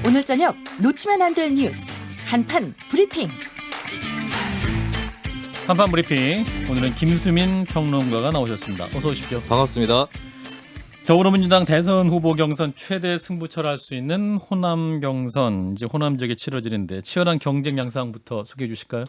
오늘 저녁 놓치면 안 될 뉴스 한판 브리핑. 한판 브리핑. 오늘은 김수민 평론가가 나오셨습니다. 어서 오십시오. 반갑습니다. 더불어민주당 대선 후보 경선 최대 승부처를 할 수 있는 호남 경선, 이제 호남 지역에 치러지는데 치열한 경쟁 양상부터 소개해 주실까요?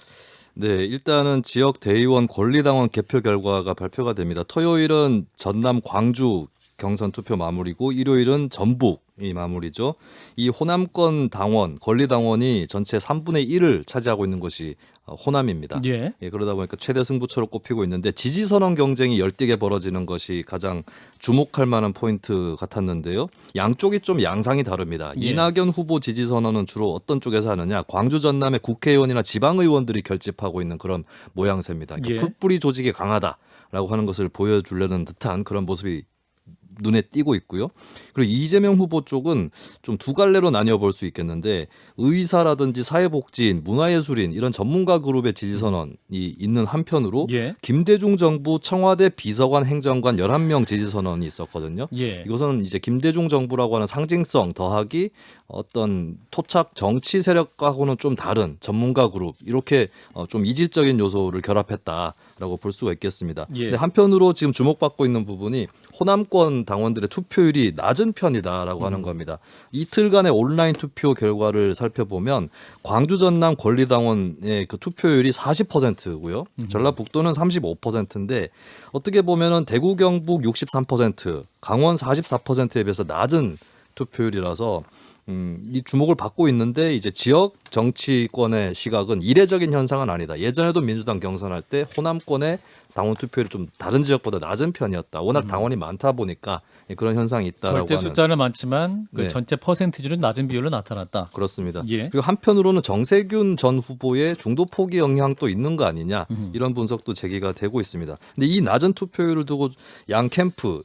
네, 일단은 지역 대의원 권리당원 개표 결과가 발표가 됩니다. 토요일은 전남 광주 경선 투표 마무리고 일요일은 전북이 마무리죠. 이 호남권 당원, 권리당원이 전체 3분의 1을 차지하고 있는 것이 호남입니다. 예. 그러다 보니까 최대 승부처로 꼽히고 있는데 지지선언 경쟁이 열띠게 벌어지는 것이 가장 주목할 만한 포인트 같았는데요. 양쪽이 좀 양상이 다릅니다. 예. 이낙연 후보 지지선언은 주로 어떤 쪽에서 하느냐. 광주 전남의 국회의원이나 지방의원들이 결집하고 있는 그런 모양새입니다. 그러니까 예. 풀뿌리 조직이 강하다라고 하는 것을 보여주려는 듯한 그런 모습이 눈에 띄고 있고요. 그리고 이재명 후보 쪽은 좀 두 갈래로 나뉘어 볼 수 있겠는데 의사라든지 사회복지인, 문화예술인 이런 전문가 그룹의 지지선언이 있는 한편으로 예. 김대중 정부 청와대 비서관 행정관 11명 지지선언이 있었거든요. 예. 이것은 이제 김대중 정부라고 하는 상징성 더하기 어떤 토착 정치 세력과는 좀 다른 전문가 그룹 이렇게 좀 이질적인 요소를 결합했다라고 볼 수가 있겠습니다. 예. 근데 한편으로 지금 주목받고 있는 부분이 호남권 당원들의 투표율이 낮은 편이다라고 하는 겁니다. 이틀간의 온라인 투표 결과를 살펴보면 광주 전남 권리당원의 그 투표율이 40%고요. 전라북도는 35%인데 어떻게 보면은 대구 경북 63%, 강원 44%에 비해서 낮은 투표율이라서 이 주목을 받고 있는데 이제 지역 정치권의 시각은 이례적인 현상은 아니다. 예전에도 민주당 경선할 때 호남권의 당원 투표율이 좀 다른 지역보다 낮은 편이었다. 워낙 당원이 많다 보니까 그런 현상이 있다라고 절대 하는. 숫자는 많지만 그 네. 전체 퍼센티지는 낮은 비율로 나타났다. 그렇습니다. 예. 그리고 한편으로는 정세균 전 후보의 중도 포기 영향도 있는 거 아니냐 이런 분석도 제기가 되고 있습니다. 근데 이 낮은 투표율을 두고 양 캠프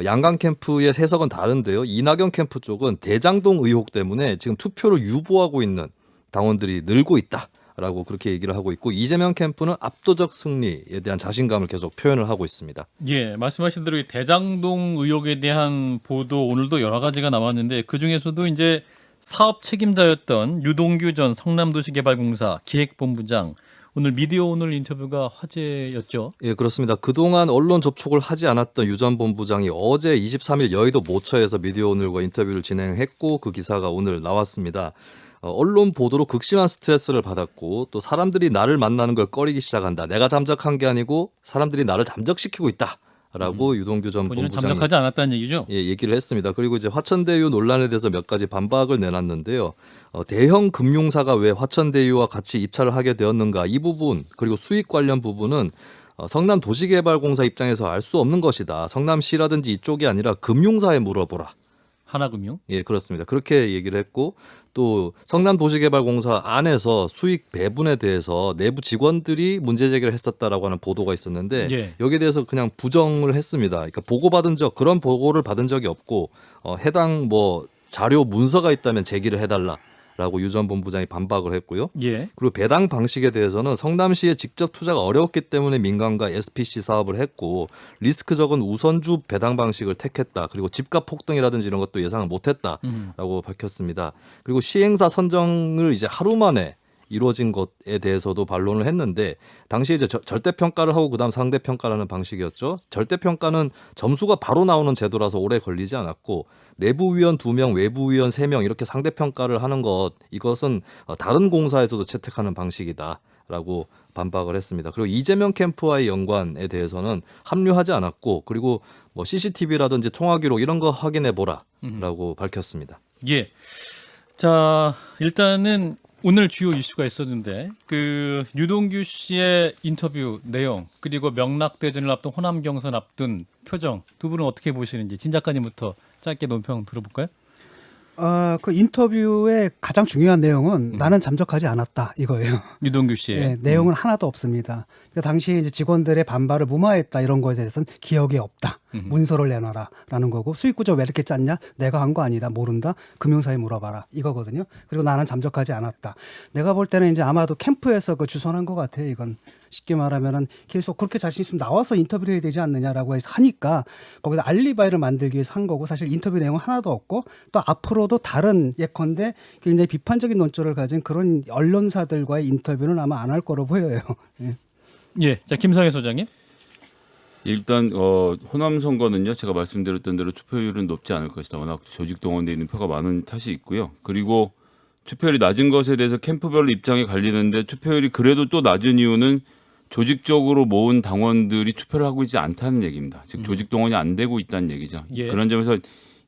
양강 캠프의 해석은 다른데요. 이낙연 캠프 쪽은 대장동 의혹 때문에 지금 투표를 유보하고 있는 당원들이 늘고 있다라고 그렇게 얘기를 하고 있고 이재명 캠프는 압도적 승리에 대한 자신감을 계속 표현을 하고 있습니다. 예, 말씀하신 대로 이 대장동 의혹에 대한 보도 오늘도 여러 가지가 나왔는데 그 중에서도 이제 사업 책임자였던 유동규 전 성남도시개발공사 기획본부장 오늘 미디어 오늘 인터뷰가 화제였죠. 예, 그렇습니다. 그동안 언론 접촉을 하지 않았던 유 전 본부장이 어제 23일 여의도 모처에서 미디어 오늘과 인터뷰를 진행했고 그 기사가 오늘 나왔습니다. 언론 보도로 극심한 스트레스를 받았고 또 사람들이 나를 만나는 걸 꺼리기 시작한다. 내가 잠적한 게 아니고 사람들이 나를 잠적시키고 있다라고 유동규 전 본인은 본부장이 잠적하지 않았다는 얘기죠. 예, 얘기를 했습니다. 그리고 이제 화천대유 논란에 대해서 몇 가지 반박을 내놨는데요. 대형 금융사가 왜 화천대유와 같이 입찰을 하게 되었는가 이 부분 그리고 수익 관련 부분은 성남도시개발공사 입장에서 알 수 없는 것이다. 성남시라든지 이쪽이 아니라 금융사에 물어보라. 하나금융. 예, 그렇습니다. 그렇게 얘기를 했고 또 성남도시개발공사 안에서 수익 배분에 대해서 내부 직원들이 문제 제기를 했었다라고 하는 보도가 있었는데 예. 여기에 대해서 그냥 부정을 했습니다. 그러니까 그런 보고를 받은 적이 없고 해당 뭐 자료 문서가 있다면 제기를 해달라라고 유 전 본부장이 반박을 했고요. 예. 그리고 배당 방식에 대해서는 성남시의 직접 투자가 어려웠기 때문에 민간과 SPC 사업을 했고 리스크 적은 우선주 배당 방식을 택했다. 그리고 집값 폭등이라든지 이런 것도 예상을 못했다라고 밝혔습니다. 그리고 시행사 선정을 이제 하루 만에 이루어진 것에 대해서도 반론을 했는데 당시에 이제 절대 평가를 하고 그다음 상대 평가라는 방식이었죠. 절대 평가는 점수가 바로 나오는 제도라서 오래 걸리지 않았고 내부위원 2명, 외부위원 3명 이렇게 상대 평가를 하는 이것은 다른 공사에서도 채택하는 방식이다라고 반박을 했습니다. 그리고 이재명 캠프와의 연관에 대해서는 합류하지 않았고 그리고 뭐 CCTV라든지 통화 기록 이런 거 확인해 보라라고 밝혔습니다. 예. 자, 일단은 오늘 주요 이슈가 있었는데 그 유동규 씨의 인터뷰 내용 그리고 명락대전을 앞둔 호남 경선 앞둔 표정 두 분은 어떻게 보시는지 진 작가님부터 짧게 논평 들어볼까요? 그 인터뷰의 가장 중요한 내용은 나는 잠적하지 않았다 이거예요. 유동규 씨의 내용은 하나도 없습니다. 그러니까 당시 이제 직원들의 반발을 무마했다 이런 거에 대해서는 기억이 없다. 문서를 내놔라라는 거고 수익구조 왜 이렇게 짰냐? 내가 한 거 아니다. 모른다. 금융사에 물어봐라. 이거거든요. 그리고 나는 잠적하지 않았다. 내가 볼 때는 이제 아마도 캠프에서 그 주선한 것 같아. 이건 쉽게 말하면은 계속 그렇게 자신 있으면 나와서 인터뷰를 해야 되지 않느냐라고 해서 하니까 거기다 알리바이를 만들기 위해서 한 거고 사실 인터뷰 내용은 하나도 없고 또 앞으로도 다른 예컨대 굉장히 비판적인 논조를 가진 그런 언론사들과의 인터뷰는 아마 안 할 거로 보여요. 예. 예, 자 김성애 소장님. 일단 호남 선거는요. 제가 말씀드렸던 대로 투표율은 높지 않을 것이다. 워낙 조직 동원돼 있는 표가 많은 탓이 있고요. 그리고 투표율이 낮은 것에 대해서 캠프별로 입장이 갈리는데 투표율이 그래도 또 낮은 이유는 조직적으로 모은 당원들이 투표를 하고 있지 않다는 얘기입니다. 즉 조직 동원이 안 되고 있다는 얘기죠. 예. 그런 점에서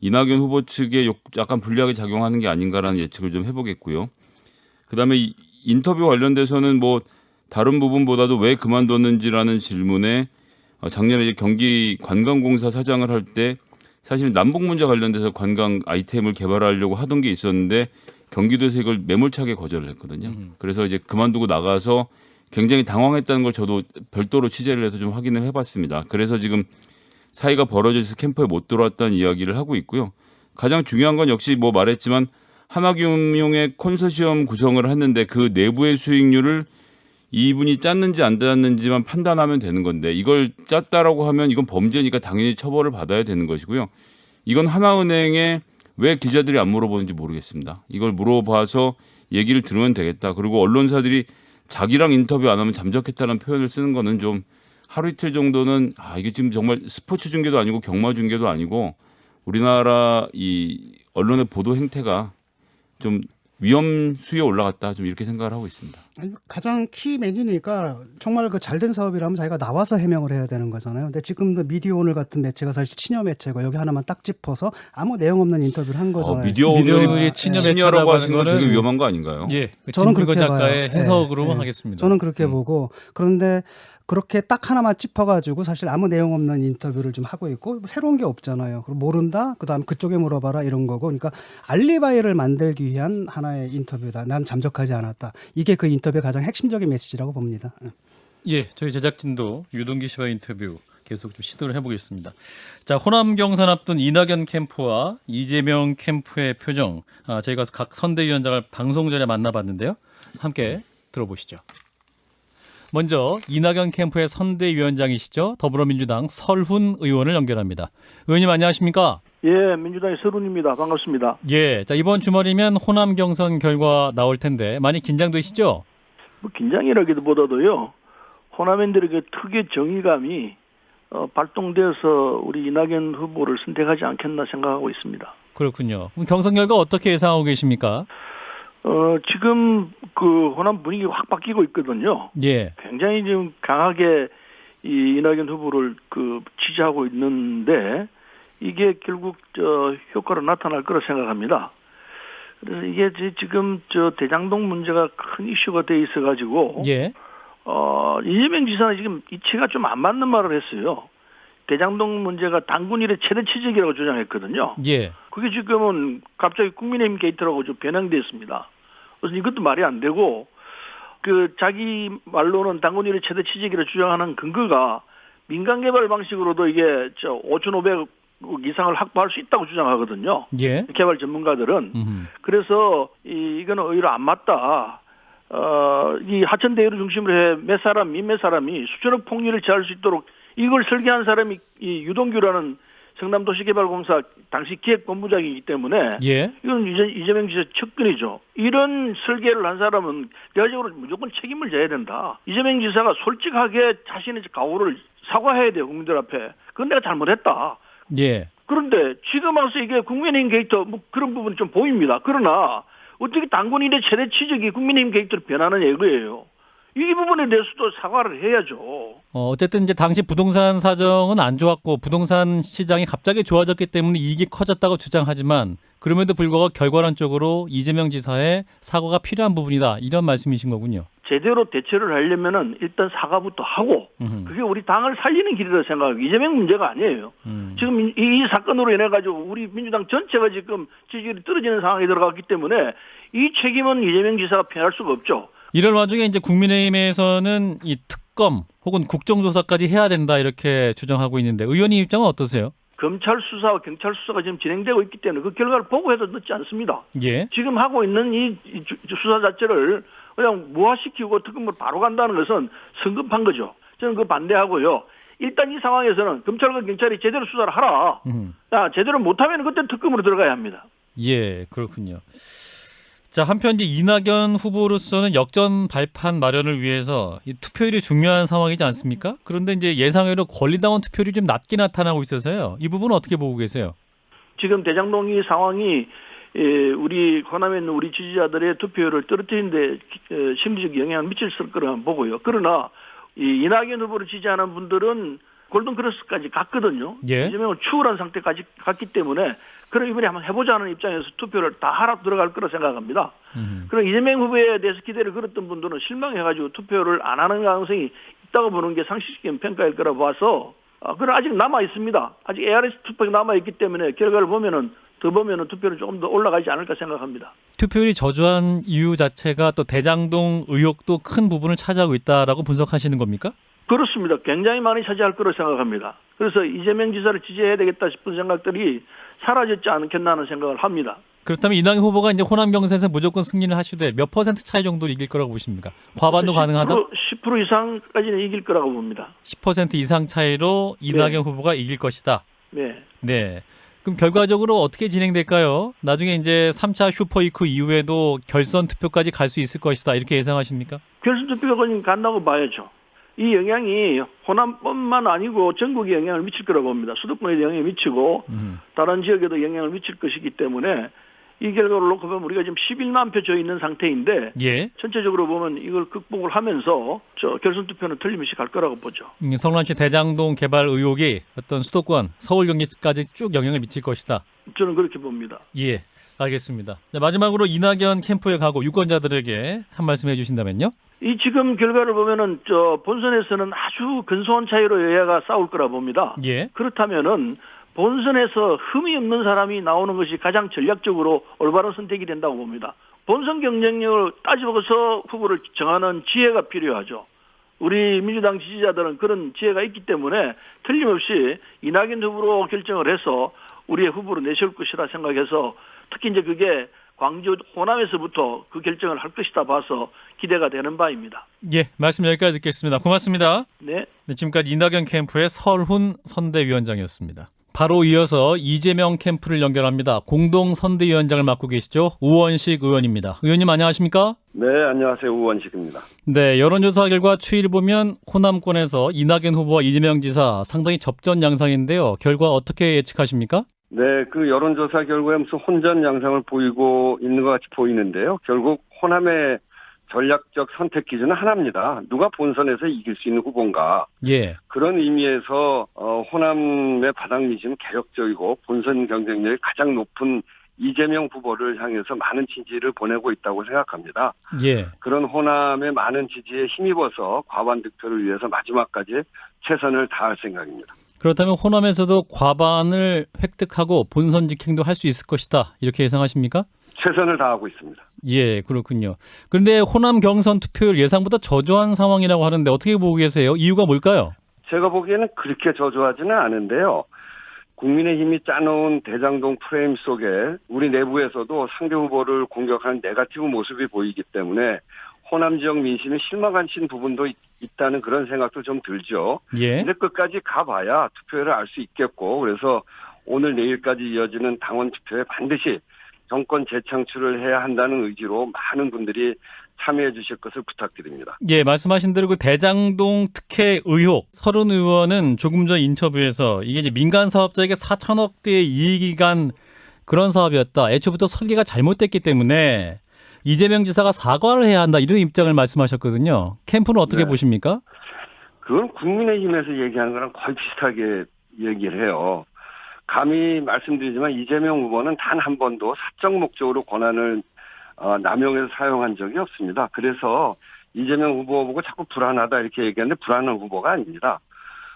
이낙연 후보 측에 약간 불리하게 작용하는 게 아닌가라는 예측을 좀 해보겠고요. 그다음에 이 인터뷰 관련돼서는 뭐 다른 부분보다도 왜 그만뒀는지라는 질문에 작년에 이제 경기 관광공사 사장을 할 때 사실 남북 문제 관련돼서 관광 아이템을 개발하려고 하던 게 있었는데 경기도에서 이걸 매몰차게 거절을 했거든요. 그래서 이제 그만두고 나가서 굉장히 당황했다는 걸 저도 별도로 취재를 해서 좀 확인을 해봤습니다. 그래서 지금 사이가 벌어져서 캠프에 못 들어왔다는 이야기를 하고 있고요. 가장 중요한 건 역시 뭐 말했지만 하나금융의 콘소시엄 구성을 했는데 그 내부의 수익률을 이분이 짰는지 안 짰는지만 판단하면 되는 건데 이걸 짰다라고 하면 이건 범죄니까 당연히 처벌을 받아야 되는 것이고요. 이건 하나은행에 왜 기자들이 안 물어보는지 모르겠습니다. 이걸 물어봐서 얘기를 들으면 되겠다. 그리고 언론사들이 자기랑 인터뷰 안 하면 잠적했다는 표현을 쓰는 거는 좀 하루 이틀 정도는 이게 지금 정말 스포츠 중계도 아니고 경마 중계도 아니고 우리나라 이 언론의 보도 행태가 좀 위험 수위에 올라갔다 좀 이렇게 생각을 하고 있습니다. 아니, 가장 키 매니니까 정말 그 잘된 사업이라면 자기가 나와서 해명을 해야 되는 거잖아요. 근데 지금도 미디어오늘 같은 매체가 사실 친여 매체고 여기 하나만 딱 짚어서 아무 내용 없는 인터뷰를 한 거잖아요. 미디어오늘이 친여 친여라고 하시는 건 거는 되게 위험한 거 아닌가요? 예, 저는 그렇게 작가의 봐요. 해석으로 예, 예. 하겠습니다. 저는 그렇게 보고 그런데 그렇게 딱 하나만 짚어가지고 사실 아무 내용 없는 인터뷰를 좀 하고 있고 뭐 새로운 게 없잖아요. 그리고 모른다. 그다음 그쪽에 물어봐라 이런 거고. 그러니까 알리바이를 만들기 위한 하나의 인터뷰다. 난 잠적하지 않았다. 이게 그 인터뷰의 가장 핵심적인 메시지라고 봅니다. 예, 저희 제작진도 유동규 씨와 인터뷰 계속 좀 시도를 해보겠습니다. 자, 호남 경선 앞둔 이낙연 캠프와 이재명 캠프의 표정, 저희가 각 선대위원장을 방송 전에 만나봤는데요. 함께 들어보시죠. 먼저 이낙연 캠프의 선대위원장이시죠. 더불어민주당 설훈 의원을 연결합니다. 의원님 안녕하십니까? 예, 민주당의 설훈입니다. 반갑습니다. 예, 자 이번 주말이면 호남 경선 결과 나올 텐데 많이 긴장되시죠? 뭐 긴장이라기보다도요. 호남인들에게 특유의 정의감이 발동되어서 우리 이낙연 후보를 선택하지 않겠나 생각하고 있습니다. 그렇군요. 그럼 경선 결과 어떻게 예상하고 계십니까? 지금 그 호남 분위기가 확 바뀌고 있거든요. 예. 굉장히 지금 강하게 이 이낙연 후보를 그 지지하고 있는데 이게 결국 효과로 나타날 거라 생각합니다. 그래서 이게 지금 대장동 문제가 큰 이슈가 돼 있어 가지고 예. 이재명 지사는 지금 이치가 좀 안 맞는 말을 했어요. 대장동 문제가 당군 일의 최대 치적이라고 주장했거든요. 예. 그게 지금은 갑자기 국민의힘 게이트라고 좀 변형됐습니다. 그래서 이것도 말이 안 되고 그 자기 말로는 당군 일의 최대 치적이라고 주장하는 근거가 민간 개발 방식으로도 이게 5,500억 이상을 확보할 수 있다고 주장하거든요. 예. 개발 전문가들은. 그래서 이거는 오히려 안 맞다. 이 하천 대유를 중심으로 해 몇 사람이 수천억 폭리를 제할 수 있도록 이걸 설계한 사람이 이 유동규라는 성남도시개발공사 당시 기획본부장이기 때문에 예. 이건 이재명 지사 측근이죠. 이런 설계를 한 사람은 대외적으로 무조건 책임을 져야 된다. 이재명 지사가 솔직하게 자신의 각오를 사과해야 돼요. 국민들 앞에. 그건 내가 잘못했다. 예. 그런데 지금 와서 이게 국민의힘 게이트 뭐 그런 부분이 좀 보입니다. 그러나 어떻게 당군 일의 최대 치적이 국민의힘 게이트로 변하느냐 이거예요. 이 부분에 대해서도 사과를 해야죠. 어쨌든 이제 당시 부동산 사정은 안 좋았고 부동산 시장이 갑자기 좋아졌기 때문에 이익이 커졌다고 주장하지만 그럼에도 불구하고 결과론적으로 이재명 지사의 사과가 필요한 부분이다. 이런 말씀이신 거군요. 제대로 대처를 하려면은 일단 사과부터 하고 그게 우리 당을 살리는 길이라고 생각하고 이재명 문제가 아니에요. 지금 이 사건으로 인해 가지고 우리 민주당 전체가 지금 지지율이 떨어지는 상황에 들어갔기 때문에 이 책임은 이재명 지사가 피할 수가 없죠. 이런 와중에 이제 국민의힘에서는 이 특검 혹은 국정조사까지 해야 된다 이렇게 주장하고 있는데 의원님 입장은 어떠세요? 검찰 수사와 경찰 수사가 지금 진행되고 있기 때문에 그 결과를 보고해도 늦지 않습니다. 예. 지금 하고 있는 이 수사 자체를 그냥 무화시키고 특검으로 바로 간다는 것은 성급한 거죠. 저는 그 반대하고요. 일단 이 상황에서는 검찰과 경찰이 제대로 수사를 하라. 제대로 못하면 그때 특검으로 들어가야 합니다. 예, 그렇군요. 자, 한편 이제 이낙연 후보로서는 역전 발판 마련을 위해서 이 투표율이 중요한 상황이지 않습니까? 그런데 이제 예상외로 권리당원 투표율이 좀 낮게 나타나고 있어서요. 이 부분은 어떻게 보고 계세요? 지금 대장동이 상황이 우리 호남에 있는 우리 지지자들의 투표율을 떨어뜨리는데 심리적 영향을 미칠 거라 보고요. 그러나 이 이낙연 후보를 지지하는 분들은 골든크로스까지 갔거든요. 예. 이재명을 추월한 상태까지 갔기 때문에 그럼 이번에 한번 해보자는 입장에서 투표를 다 하라 들어갈 거라 생각합니다. 그럼 이재명 후보에 대해서 기대를 걸었던 분들은 실망해가지고 투표를 안 하는 가능성이 있다고 보는 게 상식적인 평가일 거라 봐서 그럼 아직 남아 있습니다. 아직 ARS 투표가 남아 있기 때문에 결과를 보면은 투표는 조금 더 올라가지 않을까 생각합니다. 투표율이 저조한 이유 자체가 또 대장동 의혹도 큰 부분을 차지하고 있다라고 분석하시는 겁니까? 그렇습니다. 굉장히 많이 차지할 거로 생각합니다. 그래서 이재명 지사를 지지해야 되겠다 싶은 생각들이 사라졌지 않겠나 하는 생각을 합니다. 그렇다면 이낙연 후보가 이제 호남 경선에서 무조건 승리를 하시되 몇 퍼센트 차이 정도로 이길 거라고 보십니까? 과반도 가능하다? 10% 이상까지는 이길 거라고 봅니다. 10% 이상 차이로 이낙연 후보가 이길 것이다. 네. 네. 그럼 결과적으로 어떻게 진행될까요? 나중에 이제 3차 슈퍼위크 이후에도 결선 투표까지 갈 수 있을 것이다. 이렇게 예상하십니까? 결선 투표가 간다고 봐야죠. 이 영향이 호남뿐만 아니고 전국에 영향을 미칠 거라고 봅니다. 수도권에도 영향을 미치고 다른 지역에도 영향을 미칠 것이기 때문에 이 결과를 놓고 보면 우리가 지금 11만 표 져 있는 상태인데 예. 전체적으로 보면 이걸 극복을 하면서 결선 투표는 틀림없이 갈 거라고 보죠. 성남시 대장동 개발 의혹이 어떤 수도권, 서울 경기까지 쭉 영향을 미칠 것이다. 저는 그렇게 봅니다. 예, 알겠습니다. 자, 마지막으로 이낙연 캠프에 가고 유권자들에게 한 말씀 해주신다면요. 이 지금 결과를 보면은 본선에서는 아주 근소한 차이로 여야가 싸울 거라 봅니다. 예. 그렇다면은 본선에서 흠이 없는 사람이 나오는 것이 가장 전략적으로 올바른 선택이 된다고 봅니다. 본선 경쟁력을 따져보고서 후보를 정하는 지혜가 필요하죠. 우리 민주당 지지자들은 그런 지혜가 있기 때문에 틀림없이 이낙연 후보로 결정을 해서 우리의 후보로 내세울 것이라 생각해서 특히 이제 그게 광주 호남에서부터 그 결정을 할 것이다 봐서 기대가 되는 바입니다. 예, 말씀 여기까지 듣겠습니다. 고맙습니다. 네. 네, 지금까지 이낙연 캠프의 설훈 선대위원장이었습니다. 바로 이어서 이재명 캠프를 연결합니다. 공동 선대위원장을 맡고 계시죠. 우원식 의원입니다. 의원님 안녕하십니까? 네, 안녕하세요. 우원식입니다. 네, 여론조사 결과 추이를 보면 호남권에서 이낙연 후보와 이재명 지사 상당히 접전 양상인데요. 결과 어떻게 예측하십니까? 네, 그 여론조사 결과에 무슨 혼전 양상을 보이고 있는 것 같이 보이는데요. 결국 호남의 전략적 선택 기준은 하나입니다. 누가 본선에서 이길 수 있는 후보인가. 예. 그런 의미에서 호남의 바닥 민심은 개혁적이고 본선 경쟁력이 가장 높은 이재명 후보를 향해서 많은 지지를 보내고 있다고 생각합니다. 예. 그런 호남의 많은 지지에 힘입어서 과반 득표를 위해서 마지막까지 최선을 다할 생각입니다. 그렇다면 호남에서도 과반을 획득하고 본선 직행도 할 수 있을 것이다. 이렇게 예상하십니까? 최선을 다하고 있습니다. 예, 그렇군요. 그런데 호남 경선 투표율 예상보다 저조한 상황이라고 하는데 어떻게 보고 계세요? 이유가 뭘까요? 제가 보기에는 그렇게 저조하지는 않은데요. 국민의힘이 짜놓은 대장동 프레임 속에 우리 내부에서도 상대 후보를 공격하는 네거티브 모습이 보이기 때문에 호남 지역 민심이 실망하신 부분도 있다는 그런 생각도 좀 들죠. 예. 근데 끝까지 가봐야 투표율을 알 수 있겠고 그래서 오늘 내일까지 이어지는 당원 투표에 반드시 정권 재창출을 해야 한다는 의지로 많은 분들이 참여해 주실 것을 부탁드립니다. 예, 말씀하신 대로 그 대장동 특혜 의혹 설훈 의원은 조금 전 인터뷰에서 이게 이제 민간 사업자에게 4천억 대의 이익이 간 그런 사업이었다. 애초부터 설계가 잘못됐기 때문에 이재명 지사가 사과를 해야 한다. 이런 입장을 말씀하셨거든요. 캠프는 어떻게 네. 보십니까? 그건 국민의힘에서 얘기하는 거랑 거의 비슷하게 얘기를 해요. 감히 말씀드리지만 이재명 후보는 단 한 번도 사적 목적으로 권한을 남용해서 사용한 적이 없습니다. 그래서 이재명 후보 보고 자꾸 불안하다 이렇게 얘기하는데 불안한 후보가 아닙니다.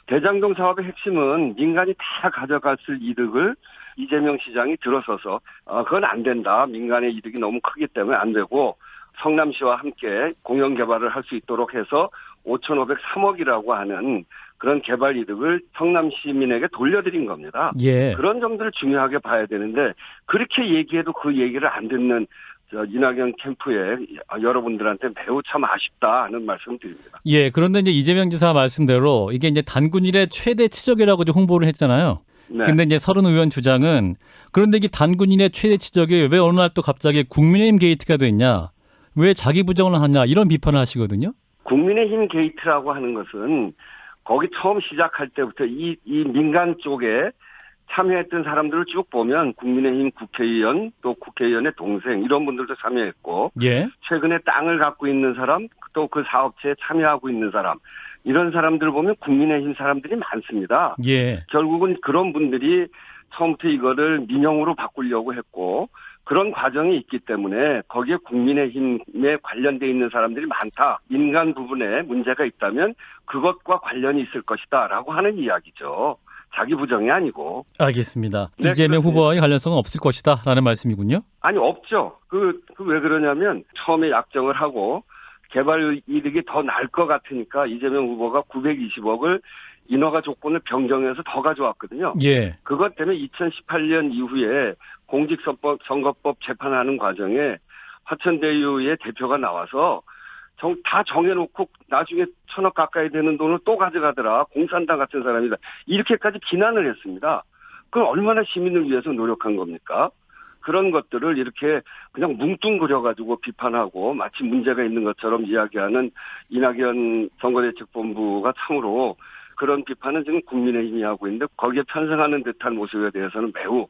대장동 사업의 핵심은 민간이 다 가져갔을 이득을 이재명 시장이 들어서서 그건 안 된다. 민간의 이득이 너무 크기 때문에 안 되고 성남시와 함께 공영 개발을 할 수 있도록 해서 5,503억이라고 하는 그런 개발 이득을 성남 시민에게 돌려드린 겁니다. 예. 그런 점들을 중요하게 봐야 되는데 그렇게 얘기해도 그 얘기를 안 듣는 이낙연 캠프에 여러분들한테 매우 참 아쉽다 하는 말씀 드립니다. 예. 그런데 이제 이재명 지사 말씀대로 이게 이제 단군일의 최대 치적이라고 좀 홍보를 했잖아요. 네. 근데 이제 서른 의원 주장은 그런데 이게 단군인의 최대 치적이 왜 어느 날 또 갑자기 국민의힘 게이트가 됐냐? 왜 자기 부정을 하냐? 이런 비판을 하시거든요. 국민의힘 게이트라고 하는 것은 거기 처음 시작할 때부터 이 민간 쪽에 참여했던 사람들을 쭉 보면 국민의힘 국회의원 또 국회의원의 동생 이런 분들도 참여했고 예. 최근에 땅을 갖고 있는 사람 또 그 사업체에 참여하고 있는 사람 이런 사람들을 보면 국민의힘 사람들이 많습니다. 예. 결국은 그런 분들이 처음부터 이거를 민영으로 바꾸려고 했고 그런 과정이 있기 때문에 거기에 국민의힘에 관련돼 있는 사람들이 많다. 민간 부분에 문제가 있다면 그것과 관련이 있을 것이다라고 하는 이야기죠. 자기 부정이 아니고. 알겠습니다. 네, 이재명 그렇습니다. 후보와의 관련성은 없을 것이다라는 말씀이군요. 아니 없죠. 그 왜 그러냐면 처음에 약정을 하고 개발 이득이 더 날 것 같으니까 이재명 후보가 920억을 인허가 조건을 변경해서 더 가져왔거든요. 예. 그것 때문에 2018년 이후에 공직선거법 재판하는 과정에 화천대유의 대표가 나와서 다 정해놓고 나중에 1,000억 가까이 되는 돈을 또 가져가더라. 공산당 같은 사람이다. 이렇게까지 비난을 했습니다. 그럼 얼마나 시민을 위해서 노력한 겁니까? 그런 것들을 이렇게 그냥 뭉뚱그려가지고 비판하고 마치 문제가 있는 것처럼 이야기하는 이낙연 선거대책본부가 참으로 그런 비판은 지금 국민의힘이 하고 있는데 거기에 편승하는 듯한 모습에 대해서는 매우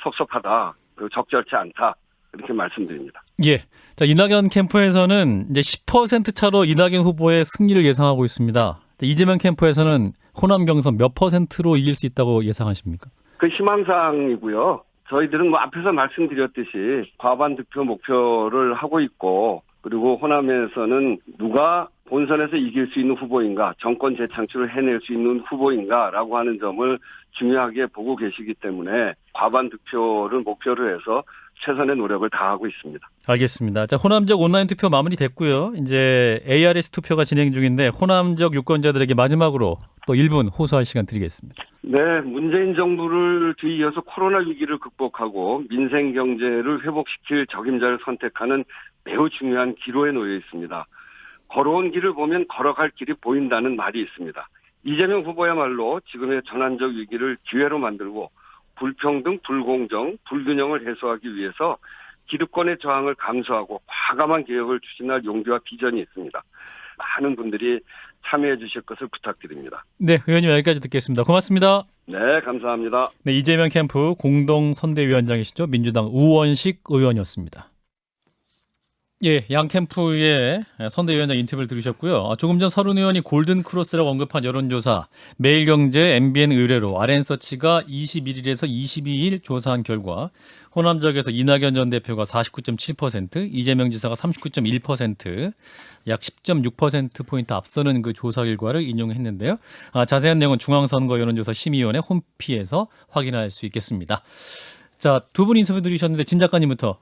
섭섭하다. 적절치 않다. 이렇게 말씀드립니다. 예. 자, 이낙연 캠프에서는 이제 10% 차로 이낙연 후보의 승리를 예상하고 있습니다. 이재명 캠프에서는 호남 경선 몇 %로 이길 수 있다고 예상하십니까? 그 희망사항이고요. 저희들은 앞에서 말씀드렸듯이 과반 득표 목표를 하고 있고 그리고 호남에서는 누가 본선에서 이길 수 있는 후보인가, 정권 재창출을 해낼 수 있는 후보인가라고 하는 점을 중요하게 보고 계시기 때문에 과반 득표를 목표로 해서 최선의 노력을 다하고 있습니다. 알겠습니다. 자, 호남적 온라인 투표 마무리됐고요. 이제 ARS 투표가 진행 중인데 호남적 유권자들에게 마지막으로 또 1분 호소할 시간 드리겠습니다. 네, 문재인 정부를 뒤이어서 코로나 위기를 극복하고 민생 경제를 회복시킬 적임자를 선택하는 매우 중요한 기로에 놓여 있습니다. 걸어온 길을 보면 걸어갈 길이 보인다는 말이 있습니다. 이재명 후보야말로 지금의 전환적 위기를 기회로 만들고 불평등, 불공정, 불균형을 해소하기 위해서 기득권의 저항을 감수하고 과감한 개혁을 추진할 용기와 비전이 있습니다. 많은 분들이 참여해 주실 것을 부탁드립니다. 네, 의원님 여기까지 듣겠습니다. 고맙습니다. 네, 감사합니다. 네, 이재명 캠프 공동선대위원장이시죠. 민주당 우원식 의원이었습니다. 예, 양 캠프의 선대위원장 인터뷰를 들으셨고요. 조금 전 서른 의원이 골든크로스라고 언급한 여론조사 매일경제 MBN 의뢰로 RN서치가 21일에서 22일 조사한 결과 호남적에서 이낙연 전 대표가 49.7%, 이재명 지사가 39.1%, 약 10.6%포인트 앞서는 그 조사 결과를 인용했는데요. 자세한 내용은 중앙선거 여론조사 심의위원회 홈피에서 확인할 수 있겠습니다. 자, 두 분 인터뷰 들으셨는데 진 작가님부터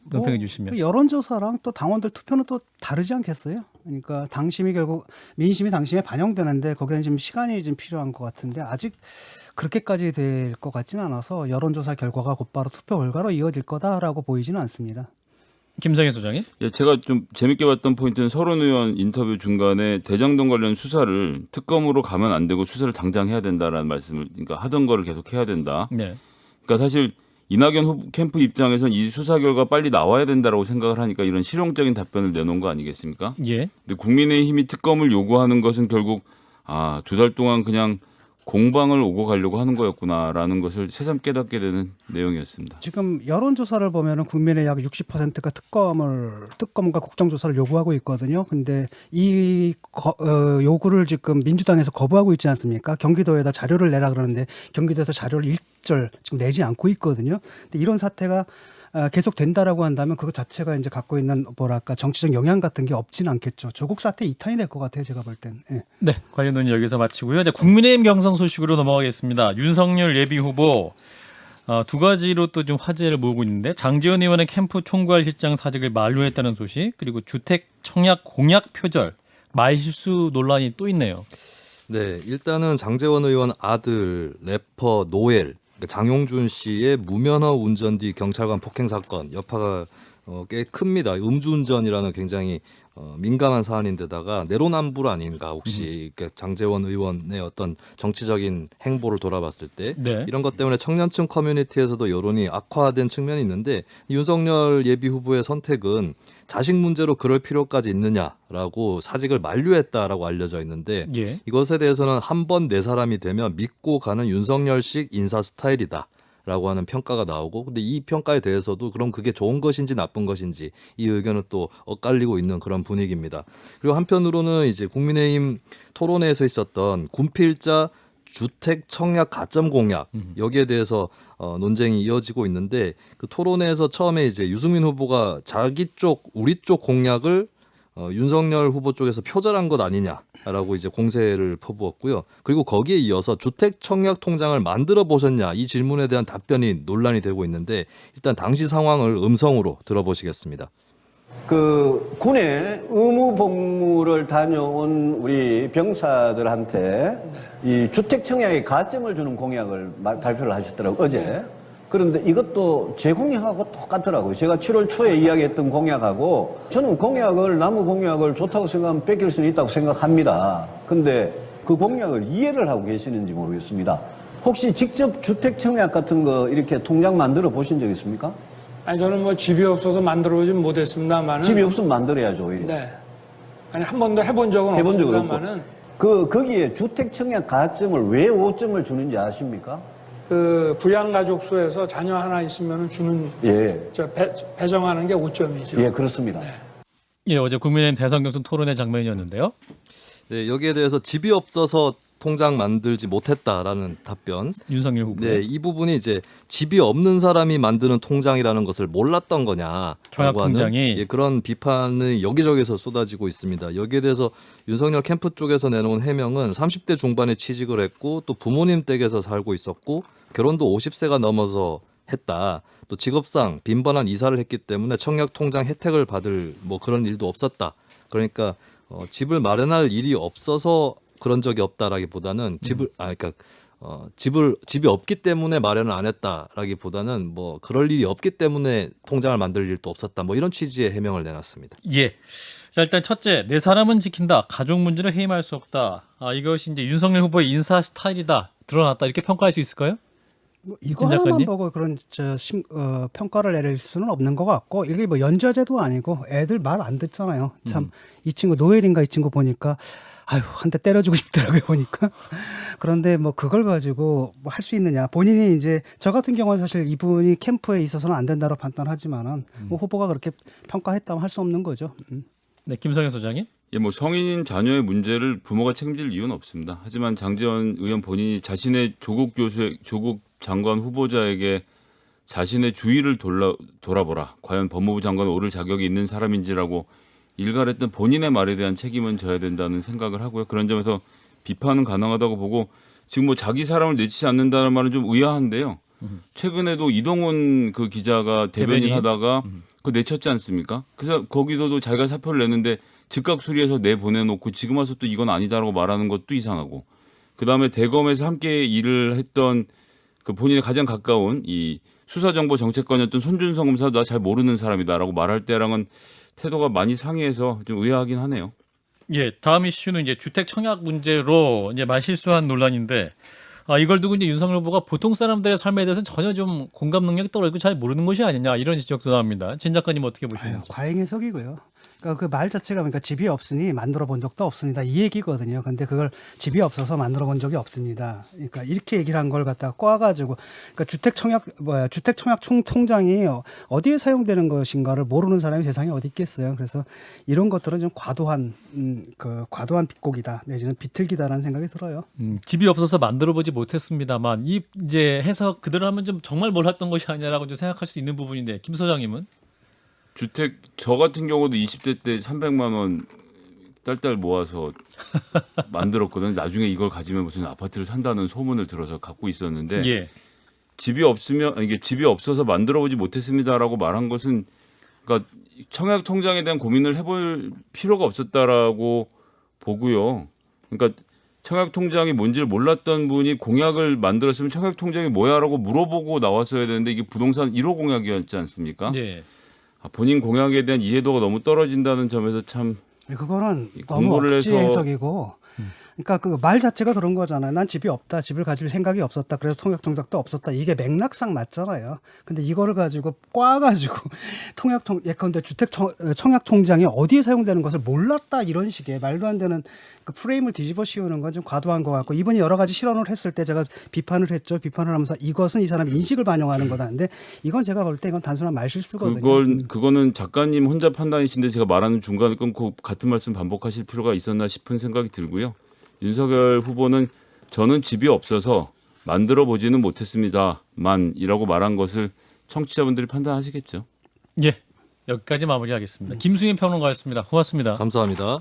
논평해 주시면. 그 여론조사랑 또 당원들 투표는 또 다르지 않겠어요? 그러니까 당심이 결국 민심이 당심에 반영되는데 거기는 좀 시간이 좀 필요한 것 같은데 아직 그렇게까지 될 것 같지는 않아서 여론조사 결과가 곧바로 투표 결과로 이어질 거다라고 보이지는 않습니다. 김성애 소장님. 예, 제가 좀 재밌게 봤던 포인트는 서른 의원 인터뷰 중간에 대장동 관련 수사를 특검으로 가면 안 되고 수사를 당장 해야 된다라는 말씀을 그러니까 하던 거를 계속 해야 된다. 네. 그러니까 사실 이낙연 후보 캠프 입장에서는 이 수사 결과 빨리 나와야 된다라고 생각을 하니까 이런 실용적인 답변을 내놓은 거 아니겠습니까? 예. 근데 국민의힘이 특검을 요구하는 것은 결국 2달 동안 그냥 공방을 오고 가려고 하는 거였구나라는 것을 새삼 깨닫게 되는 내용이었습니다. 지금 여론조사를 보면은 국민의 약 60%가 특검과 국정조사를 요구하고 있거든요. 근데 이 요구를 지금 민주당에서 거부하고 있지 않습니까? 경기도에다 자료를 내라 그러는데 경기도에서 자료를 일절 지금 내지 않고 있거든요. 근데 이런 사태가 계속 된다라고 한다면 그것 자체가 이제 갖고 있는 정치적 영향 같은 게 없지는 않겠죠. 조국 사태 2탄이 될 것 같아요. 제가 볼 땐. 예. 네, 관련 논의 여기서 마치고요. 이제 국민의힘 경선 소식으로 넘어가겠습니다. 윤석열 예비 후보 두 가지로 또 좀 화제를 모으고 있는데 장제원 의원의 캠프 총괄 실장 사직을 만료했다는 소식 그리고 주택 청약 공약 표절 말실수 논란이 또 있네요. 네, 일단은 장제원 의원 아들 래퍼 노엘 그러니까 장용준 씨의 무면허 운전 뒤 경찰관 폭행 사건 여파가 꽤 큽니다. 음주운전이라는 굉장히 민감한 사안인데다가 내로남불 아닌가 혹시 그러니까 장제원 의원의 어떤 정치적인 행보를 돌아봤을 때 네. 이런 것 때문에 청년층 커뮤니티에서도 여론이 악화된 측면이 있는데 윤석열 예비 후보의 선택은 자식 문제로 그럴 필요까지 있느냐라고 사직을 만류했다라고 알려져 있는데 예. 이것에 대해서는 한 번 내 사람이 되면 믿고 가는 윤석열식 인사 스타일이다. 라고 하는 평가가 나오고 근데 이 평가에 대해서도 그럼 그게 좋은 것인지 나쁜 것인지 이 의견은 또 엇갈리고 있는 그런 분위기입니다. 그리고 한편으로는 이제 국민의힘 토론회에서 있었던 군필자 주택 청약 가점 공약 여기에 대해서 논쟁이 이어지고 있는데 그 토론회에서 처음에 이제 유승민 후보가 자기 쪽 우리 쪽 공약을 윤석열 후보 쪽에서 표절한 것 아니냐라고 이제 공세를 퍼부었고요. 그리고 거기에 이어서 주택 청약 통장을 만들어 보셨냐 이 질문에 대한 답변이 논란이 되고 있는데 일단 당시 상황을 음성으로 들어보시겠습니다. 그 군에 의무 복무를 다녀온 우리 병사들한테 이 주택 청약에 가점을 주는 공약을 발표를 하셨더라고요, 어제. 그런데 이것도 제 공약하고 똑같더라고요. 제가 7월 초에 이야기했던 공약하고 저는 나무 공약을 좋다고 생각하면 뺏길 수는 있다고 생각합니다. 근데 그 공약을 이해를 하고 계시는지 모르겠습니다. 혹시 직접 주택 청약 같은 거 이렇게 통장 만들어 보신 적 있습니까? 아니 저는 뭐 집이 없어서 만들어 보진 못했습니다만은 집이 없으면 만들어야죠, 오히려. 네. 아니 한 번도 해본 적은 없습니다만은 거기에 주택 청약 가점을 왜 5점을 주는지 아십니까? 그 부양가족 수에서 자녀 하나 있으면 주는 배정하는 게 5점이죠. 예, 그렇습니다. 네. 예, 어제 국민의힘 대선 경선 토론회 장면이었는데요. 네, 여기에 대해서 집이 없어서 통장 만들지 못했다라는 답변. 윤석열 후보. 네, 이 부분이 이제 집이 없는 사람이 만드는 통장이라는 것을 몰랐던 거냐. 청약 통장이. 예, 그런 비판이 여기저기서 쏟아지고 있습니다. 여기에 대해서 윤석열 캠프 쪽에서 내놓은 해명은 30대 중반에 취직을 했고 또 부모님 댁에서 살고 있었고 결혼도 50세가 넘어서 했다. 또 직업상 빈번한 이사를 했기 때문에 청약 통장 혜택을 받을 뭐 그런 일도 없었다. 그러니까 집을 마련할 일이 없어서 그런 적이 없다라기보다는 집이 없기 때문에 마련을 안 했다라기보다는 뭐 그럴 일이 없기 때문에 통장을 만들 일도 없었다. 뭐 이런 취지의 해명을 내놨습니다. 예. 자, 일단 첫째, 내 사람은 지킨다. 가족 문제를 해임할 수 없다. 이것이 이제 윤석열 후보의 인사 스타일이다. 드러났다. 이렇게 평가할 수 있을까요? 뭐 이거 하나만 보고 그런 평가를 내릴 수는 없는 것 같고 이게 뭐 연좌제도 아니고 애들 말 안 듣잖아요. 참 이 친구 노엘인가 이 친구 보니까 아유 한 대 때려주고 싶더라고요 보니까. 그런데 뭐 그걸 가지고 뭐 할 수 있느냐. 본인이 이제 저 같은 경우는 사실 이분이 캠프에 있어서는 안 된다고 판단하지만은 뭐 후보가 그렇게 평가했다면 할 수 없는 거죠. 네, 김성현 소장님. 예, 뭐 성인 자녀의 문제를 부모가 책임질 이유는 없습니다. 하지만 장제원 의원 본인이 자신의 조국 장관 후보자에게 자신의 주의를 돌아보라. 과연 법무부 장관 오를 자격이 있는 사람인지라고 일갈했던 본인의 말에 대한 책임은 져야 된다는 생각을 하고요. 그런 점에서 비판은 가능하다고 보고 지금 뭐 자기 사람을 내치지 않는다는 말은 좀 의아한데요. 최근에도 이동훈 그 기자가 대변인 하다가 그거 내쳤지 않습니까? 그래서 거기서도 자기가 사표를 냈는데 즉각 수리해서 내보내놓고 지금 와서 또 이건 아니다라고 말하는 것도 이상하고 그다음에 대검에서 함께 일을 했던 그 본인의 가장 가까운 이 수사정보정책관이었던 손준성 검사도 나 잘 모르는 사람이다라고 말할 때랑은 태도가 많이 상이해서 좀 의아하긴 하네요. 예, 다음 이슈는 이제 주택 청약 문제로 이제 말실수한 논란인데 이걸 두고 이제 윤석열 후보가 보통 사람들의 삶에 대해서는 전혀 좀 공감 능력이 떨어지고 잘 모르는 것이 아니냐 이런 지적도 나옵니다. 진 작가님 어떻게 보시는지? 과잉 해석이고요. 그러니까 그 말 자체가 그러니까 집이 없으니 만들어 본 적도 없습니다. 이 얘기거든요. 근데 그걸 집이 없어서 만들어 본 적이 없습니다. 그러니까 이렇게 얘기를 한 걸 갖다가 꼬아가지고 그러니까 주택 청약 통장이 어디에 사용되는 것인가를 모르는 사람이 세상에 어디 있겠어요. 그래서 이런 것들은 좀 과도한 비꼬기다 내지는 비틀기다라는 생각이 들어요. 집이 없어서 만들어 보지 못했습니다만 이제 해석 그대로 하면 좀 정말 몰랐던 것이 아니라고 좀 생각할 수 있는 부분인데 김 소장님은? 주택 저 같은 경우도 20대 때 300만 원 딸딸 모아서 만들었거든요. 나중에 이걸 가지면 무슨 아파트를 산다는 소문을 들어서 갖고 있었는데 집이 없으면 이게 집이 없어서 만들어보지 못했습니다라고 말한 것은 그러니까 청약 통장에 대한 고민을 해볼 필요가 없었다라고 보고요. 그러니까 청약 통장이 뭔지를 몰랐던 분이 공약을 만들었으면 청약 통장이 뭐야라고 물어보고 나왔어야 되는데 이게 부동산 1호 공약이었지 않습니까? 네. 본인 공약에 대한 이해도가 너무 떨어진다는 점에서 참 그거는 너무 공부를 억지 해서 해석이고 그러니까 그 말 자체가 그런 거잖아요. 난 집이 없다. 집을 가질 생각이 없었다. 그래서 통장도 없었다. 이게 맥락상 맞잖아요. 근데 이거를 가지고 꽈가지고 예컨대 청약 통장이 어디에 사용되는 것을 몰랐다 이런 식의 말도 안 되는 그 프레임을 뒤집어 씌우는 건 좀 과도한 것 같고 이분이 여러 가지 실언을 했을 때 제가 비판을 했죠. 비판을 하면서 이것은 이 사람의 인식을 반영하는 거다는데 이건 제가 볼 때 이건 단순한 말실수거든요. 그거는 작가님 혼자 판단이신데 제가 말하는 중간에 끊고 같은 말씀 반복하실 필요가 있었나 싶은 생각이 들고요. 윤석열 후보는 저는 집이 없어서 만들어 보지는 못했습니다만이라고 말한 것을 청취자분들이 판단하시겠죠. 예. 여기까지 마무리하겠습니다. 김수인 평론가였습니다. 고맙습니다. 감사합니다.